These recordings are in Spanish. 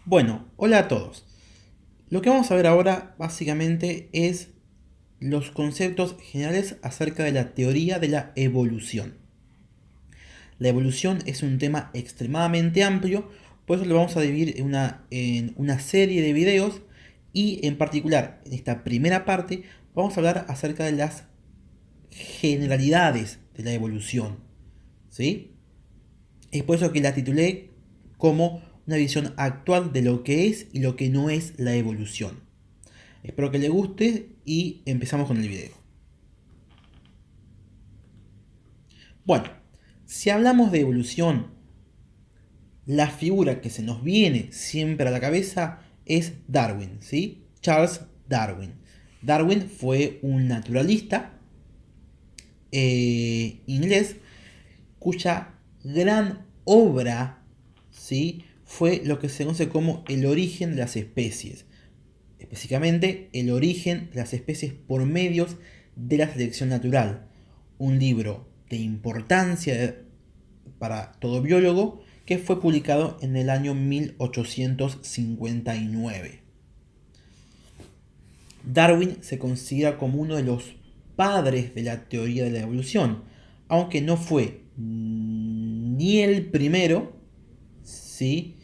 Bueno, hola a todos. Lo que vamos a ver ahora básicamente es los conceptos generales acerca de la teoría de la evolución. La evolución es un tema extremadamente amplio, por eso lo vamos a dividir en una serie de videos y en particular en esta primera parte vamos a hablar acerca de las generalidades de la evolución. ¿Sí? Es por eso que la titulé como una visión actual de lo que es y lo que no es la evolución. Espero que les guste y empezamos con el video. Bueno, si hablamos de evolución, la figura que se nos viene siempre a la cabeza es Darwin, ¿sí? Charles Darwin. Darwin fue un naturalista inglés cuya gran obra, ¿sí?, fue lo que se conoce como el origen de las especies. Específicamente, el origen de las especies por medios de la selección natural. Un libro de importancia para todo biólogo que fue publicado en el año 1859. Darwin se considera como uno de los padres de la teoría de la evolución, aunque no fue ni el primero, ¿sí?,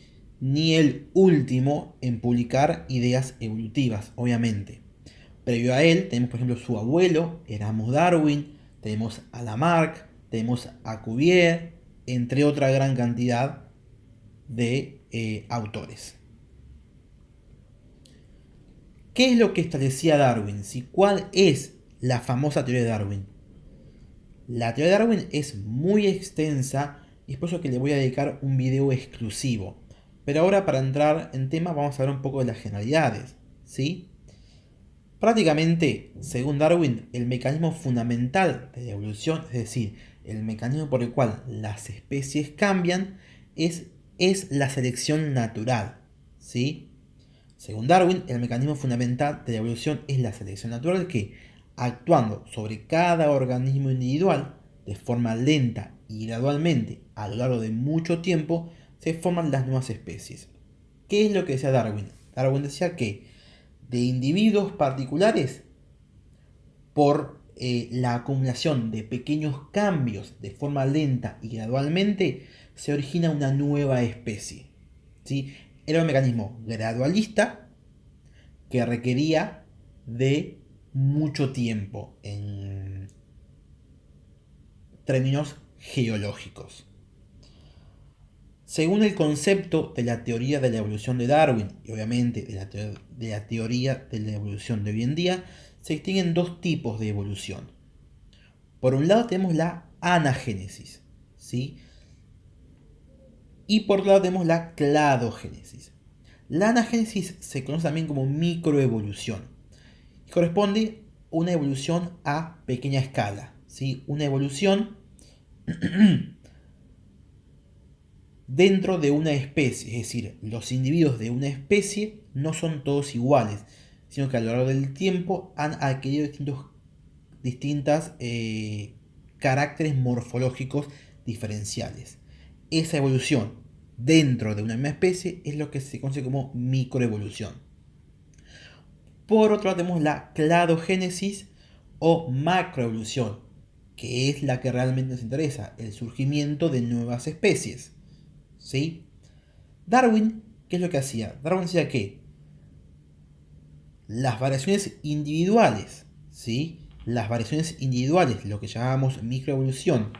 ni el último en publicar ideas evolutivas, obviamente. Previo a él tenemos por ejemplo su abuelo, Erasmus Darwin, tenemos a Lamarck, tenemos a Cuvier, entre otra gran cantidad de autores. ¿Qué es lo que establecía Darwin? ¿Sí? ¿Cuál es la famosa teoría de Darwin? La teoría de Darwin es muy extensa y es por eso que le voy a dedicar un video exclusivo. Pero ahora, para entrar en tema, vamos a hablar un poco de las generalidades, ¿sí? Prácticamente, según Darwin, el mecanismo fundamental de la evolución, es decir, el mecanismo por el cual las especies cambian, es la selección natural, ¿sí? Según Darwin, el mecanismo fundamental de la evolución es la selección natural que, actuando sobre cada organismo individual, de forma lenta y gradualmente a lo largo de mucho tiempo, se forman las nuevas especies. ¿Qué es lo que decía Darwin? Darwin decía que de individuos particulares, por la acumulación de pequeños cambios de forma lenta y gradualmente, se origina una nueva especie. ¿Sí? Era un mecanismo gradualista que requería de mucho tiempo en términos geológicos. Según el concepto de la teoría de la evolución de Darwin y obviamente de la teoría de la evolución de hoy en día, se distinguen dos tipos de evolución. Por un lado tenemos la anagénesis, ¿sí? Y por otro lado tenemos la cladogénesis. La anagénesis se conoce también como microevolución. Corresponde una evolución a pequeña escala, ¿sí? Una evolución dentro de una especie, es decir, los individuos de una especie no son todos iguales, sino que a lo largo del tiempo han adquirido distintas caracteres morfológicos diferenciales. Esa evolución dentro de una misma especie es lo que se conoce como microevolución. Por otro lado tenemos la cladogénesis o macroevolución, que es la que realmente nos interesa, el surgimiento de nuevas especies. ¿Sí? Darwin, ¿qué es lo que hacía? Darwin decía que las variaciones individuales, ¿sí?, las variaciones individuales, lo que llamamos microevolución,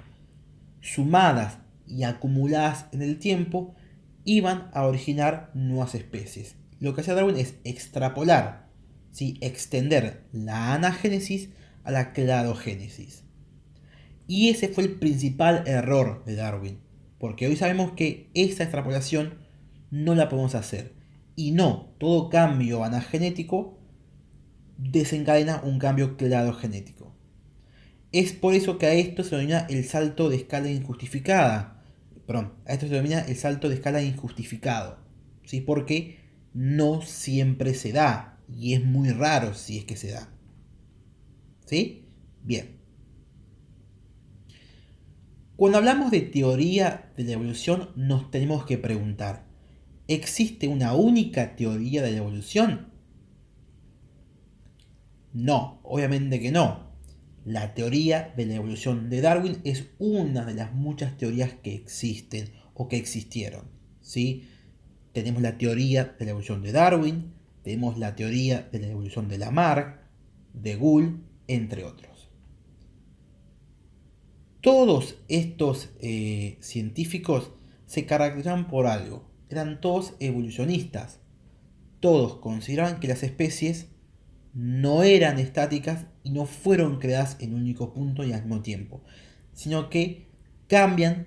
sumadas y acumuladas en el tiempo, iban a originar nuevas especies. Lo que hacía Darwin es extrapolar, ¿sí?, extender la anagénesis a la cladogénesis. Y ese fue el principal error de Darwin, porque hoy sabemos que esa extrapolación no la podemos hacer. Y no, todo cambio anagenético desencadena un cambio cladogenético. Es por eso que a esto se denomina el salto de escala injustificada. Perdón, a esto se denomina el salto de escala injustificado. ¿Sí? Porque no siempre se da. Y es muy raro si es que se da. ¿Sí? Bien. Cuando hablamos de teoría de la evolución, nos tenemos que preguntar, ¿Existe una única teoría de la evolución? No, obviamente que no. La teoría de la evolución de Darwin es una de las muchas teorías que existen o que existieron, ¿sí? Tenemos la teoría de la evolución de Darwin, tenemos la teoría de la evolución de Lamarck, de Gould, entre otros. Todos estos científicos se caracterizaban por algo. Eran todos evolucionistas. Todos consideraban que las especies no eran estáticas y no fueron creadas en un único punto y al mismo tiempo, sino que cambian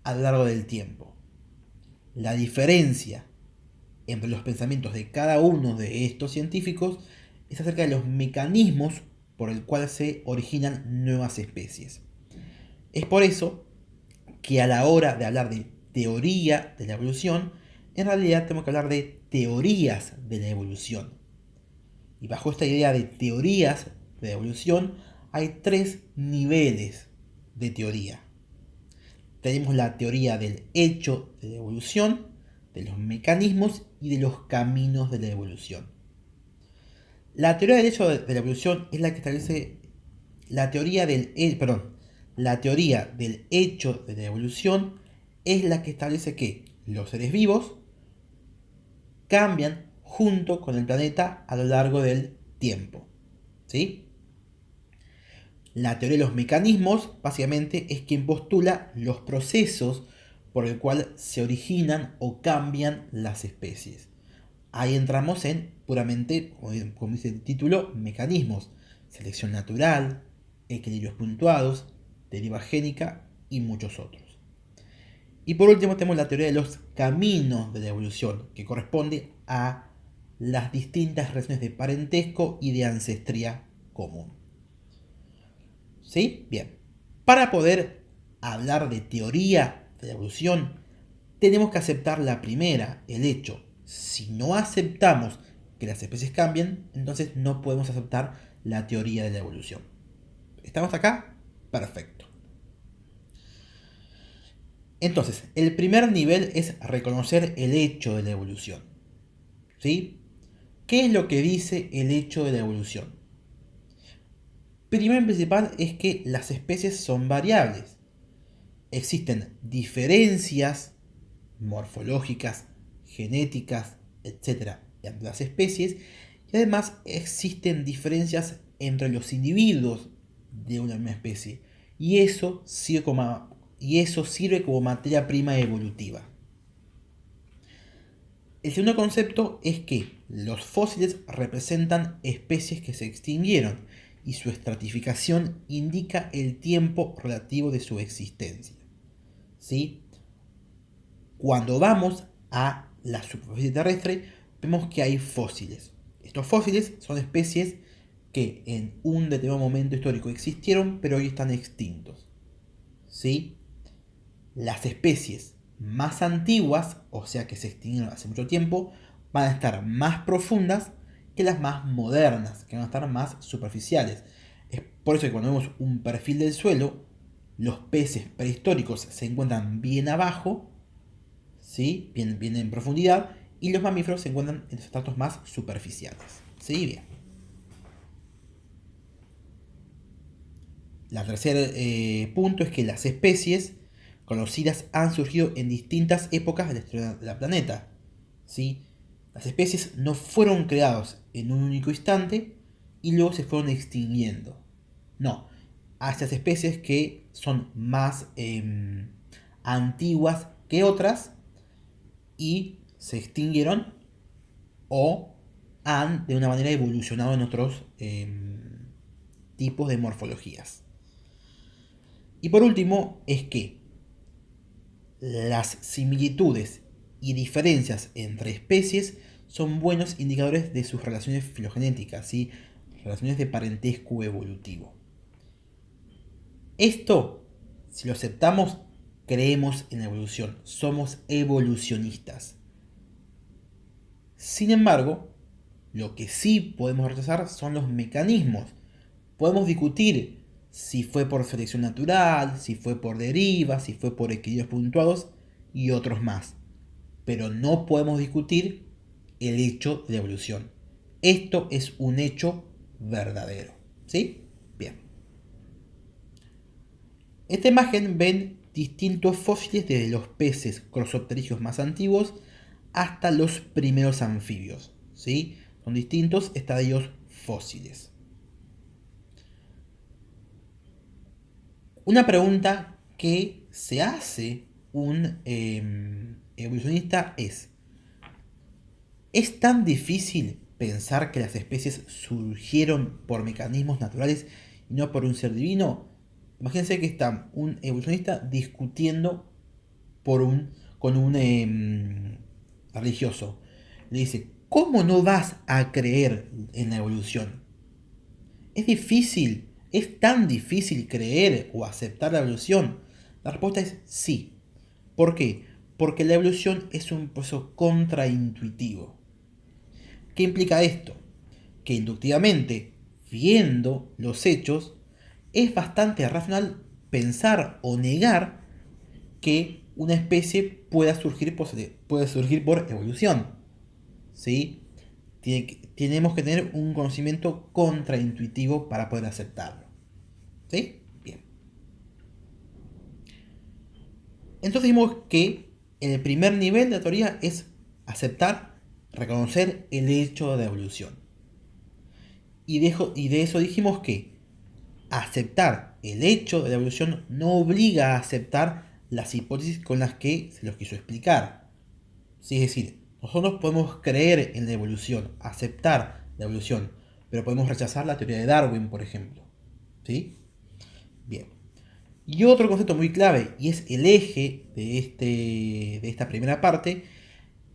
a lo largo del tiempo. La diferencia entre los pensamientos de cada uno de estos científicos es acerca de los mecanismos por el cual se originan nuevas especies. Es por eso que a la hora de hablar de teoría de la evolución, en realidad tenemos que hablar de teorías de la evolución. Y bajo esta idea de teorías de la evolución hay tres niveles de teoría. Tenemos la teoría del hecho de la evolución, de los mecanismos y de los caminos de la evolución. La teoría del hecho de la evolución es la que establece la teoría del hecho de la evolución es la que establece que los seres vivos cambian junto con el planeta a lo largo del tiempo. ¿Sí? La teoría de los mecanismos básicamente es quien postula los procesos por el cual se originan o cambian las especies. Ahí entramos en puramente, como dice el título, mecanismos. Selección natural, equilibrios puntuados, deriva génica y muchos otros. Y por último tenemos la teoría de los caminos de la evolución, que corresponde a las distintas relaciones de parentesco y de ancestría común. ¿Sí? Bien. Para poder hablar de teoría de la evolución, tenemos que aceptar la primera, el hecho. Si no aceptamos que las especies cambien, entonces no podemos aceptar la teoría de la evolución. ¿Estamos acá? Perfecto. Entonces, el primer nivel es reconocer el hecho de la evolución. ¿Sí? ¿Qué es lo que dice el hecho de la evolución? Primero y principal es que las especies son variables. Existen diferencias morfológicas, genéticas, etc. entre las especies y además existen diferencias entre los individuos de una misma especie y eso sirve como materia prima evolutiva. El segundo concepto es que los fósiles representan especies que se extinguieron y su estratificación indica el tiempo relativo de su existencia. ¿Sí? Cuando vamos a la superficie terrestre, vemos que hay fósiles. Estos fósiles son especies que en un determinado momento histórico existieron, pero hoy están extintos. ¿Sí? Las especies más antiguas, o sea que se extinguieron hace mucho tiempo, van a estar más profundas que las más modernas, que van a estar más superficiales. Es por eso que cuando vemos un perfil del suelo, los peces prehistóricos se encuentran bien abajo, ¿sí? bien en profundidad, y los mamíferos se encuentran en los estratos más superficiales. ¿Sí? Bien. El tercer punto es que las especies conocidas han surgido en distintas épocas de la historia del planeta. ¿Sí? Las especies no fueron creadas en un único instante y luego se fueron extinguiendo. No, a estas especies que son más antiguas que otras y se extinguieron o han de una manera evolucionado en otros tipos de morfologías. Y por último es que las similitudes y diferencias entre especies son buenos indicadores de sus relaciones filogenéticas, ¿sí? Relaciones de parentesco evolutivo. Esto, si lo aceptamos, creemos en la evolución, somos evolucionistas. Sin embargo, lo que sí podemos rechazar son los mecanismos. Podemos discutir si fue por selección natural, si fue por deriva, si fue por equilibrios puntuados y otros más. pero no podemos discutir el hecho de la evolución. Esto es un hecho verdadero. ¿Sí? Bien. En esta imagen ven distintos fósiles desde los peces crossopterigios más antiguos hasta los primeros anfibios. ¿Sí? Son distintos estadios fósiles. Una pregunta que se hace un evolucionista ¿es tan difícil pensar que las especies surgieron por mecanismos naturales y no por un ser divino? Imagínense que está un evolucionista discutiendo con un religioso. Le dice, ¿cómo no vas a creer en la evolución? ¿Es difícil? ¿Es tan difícil creer o aceptar la evolución? La respuesta es sí. ¿Por qué? Porque la evolución es un proceso contraintuitivo. ¿Qué implica esto? Que inductivamente, viendo los hechos, es bastante racional pensar o negar que una especie pueda surgir por evolución. ¿Sí? Tenemos que tener un conocimiento contraintuitivo para poder aceptarlo. ¿Sí? Bien. Entonces dijimos que en el primer nivel de la teoría es aceptar, reconocer el hecho de evolución. Y de eso dijimos que aceptar el hecho de la evolución no obliga a aceptar las hipótesis con las que se los quiso explicar. ¿Sí? Es decir, nosotros podemos creer en la evolución, aceptar la evolución, pero podemos rechazar la teoría de Darwin, por ejemplo. ¿Sí? Bien. Y otro concepto muy clave, y es el eje de esta primera parte,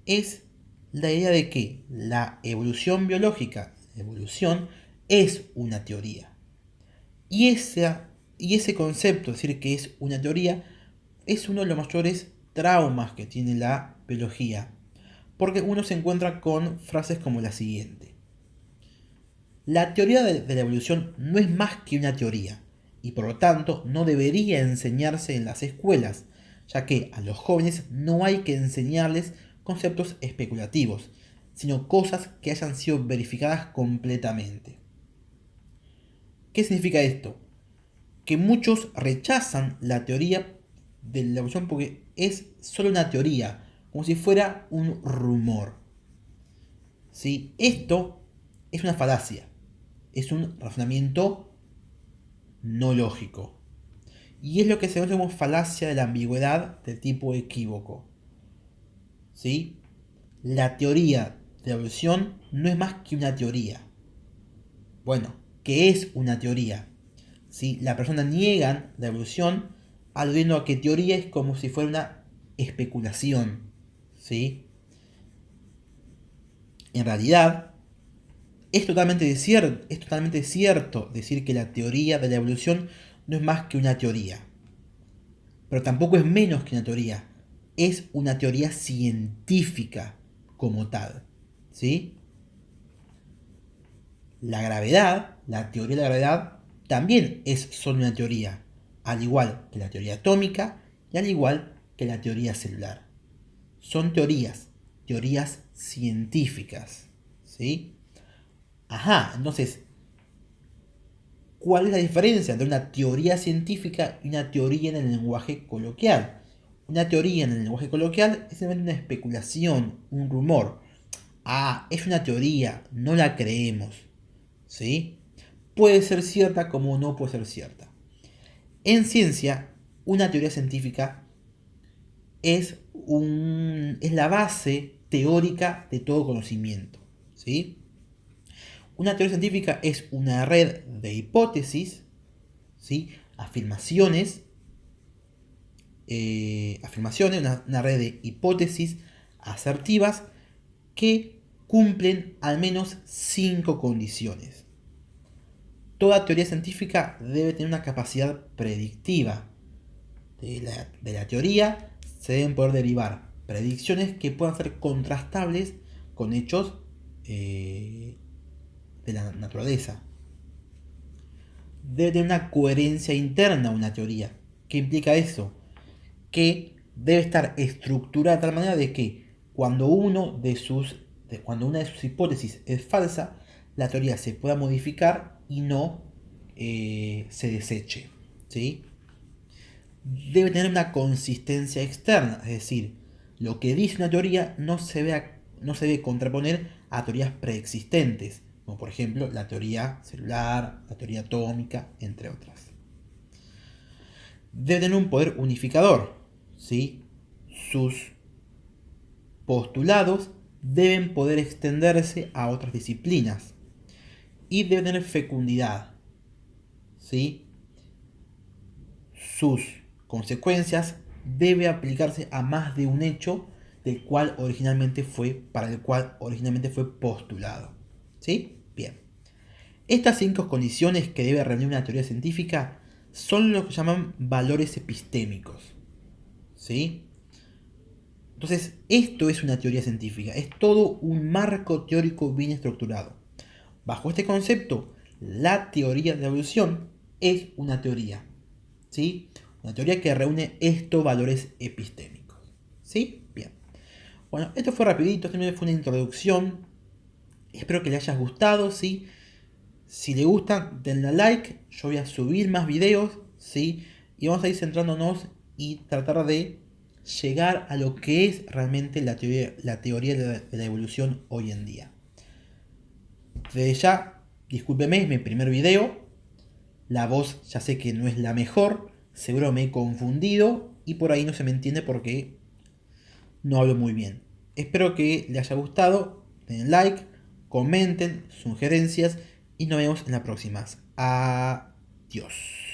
es la idea de que la evolución biológica, evolución, es una teoría. Y ese concepto, es decir, que es una teoría, es uno de los mayores traumas que tiene la biología. Porque uno se encuentra con frases como la siguiente. La teoría de la evolución no es más que una teoría, y por lo tanto no debería enseñarse en las escuelas, ya que a los jóvenes no hay que enseñarles conceptos especulativos, sino cosas que hayan sido verificadas completamente. ¿Qué significa esto? Que muchos rechazan la teoría de la evolución porque es solo una teoría, como si fuera un rumor. ¿Sí? Esto es una falacia, es un razonamiento no lógico. Y es lo que se conoce como falacia de la ambigüedad de tipo equívoco. ¿Sí? La teoría de la evolución no es más que una teoría. Bueno, ¿qué es una teoría? ¿Sí? La persona niega la evolución aludiendo a que teoría es como si fuera una especulación. ¿Sí? En realidad, es totalmente cierto decir que la teoría de la evolución no es más que una teoría. Pero tampoco es menos que una teoría. Es una teoría científica como tal. ¿Sí? La gravedad, la teoría de la gravedad, también es solo una teoría, al igual que la teoría atómica y al igual que la teoría celular. Son teorías científicas. ¿Sí? Ajá, entonces, ¿cuál es la diferencia entre una teoría científica y una teoría en el lenguaje coloquial? Una teoría en el lenguaje coloquial es simplemente una especulación, un rumor. Ah, es una teoría, no la creemos. ¿Sí? Puede ser cierta como no puede ser cierta. En ciencia, una teoría científica es la base teórica de todo conocimiento. ¿Sí? Una teoría científica es una red de hipótesis, ¿sí? Afirmaciones, una red de hipótesis asertivas que cumplen al menos 5 condiciones. Toda teoría científica debe tener una capacidad predictiva. De la teoría se deben poder derivar predicciones que puedan ser contrastables con hechos de la naturaleza. Debe tener una coherencia interna una teoría. ¿Qué implica eso? Que debe estar estructurada de tal manera de que cuando, cuando una de sus hipótesis es falsa, la teoría se pueda modificar y no se deseche, ¿sí? Debe tener una consistencia externa, es decir, lo que dice una teoría no se debe contraponer a teorías preexistentes, como por ejemplo la teoría celular, la teoría atómica, entre otras. Debe tener un poder unificador, ¿sí? Sus postulados deben poder extenderse a otras disciplinas y debe tener fecundidad, ¿sí? Sus consecuencias debe aplicarse a más de un hecho para el cual originalmente fue postulado, ¿sí? Bien. Estas 5 condiciones que debe reunir una teoría científica son lo que llaman valores epistémicos, ¿sí? Entonces, esto es una teoría científica, es todo un marco teórico bien estructurado. Bajo este concepto, la teoría de la evolución es una teoría, ¿sí? Una teoría que reúne estos valores epistémicos, ¿sí? Bien. Bueno, esto fue rapidito, también fue una introducción. Espero que les haya gustado, ¿sí? Si les gusta, denle like, yo voy a subir más videos, ¿sí? Y vamos a ir centrándonos y tratar de llegar a lo que es realmente la teoría de la evolución hoy en día. Desde ya, discúlpeme, es mi primer video. La voz ya sé que no es la mejor. Seguro me he confundido y por ahí no se me entiende porque no hablo muy bien. Espero que les haya gustado. Den like, comenten sugerencias y nos vemos en la próxima. Adiós.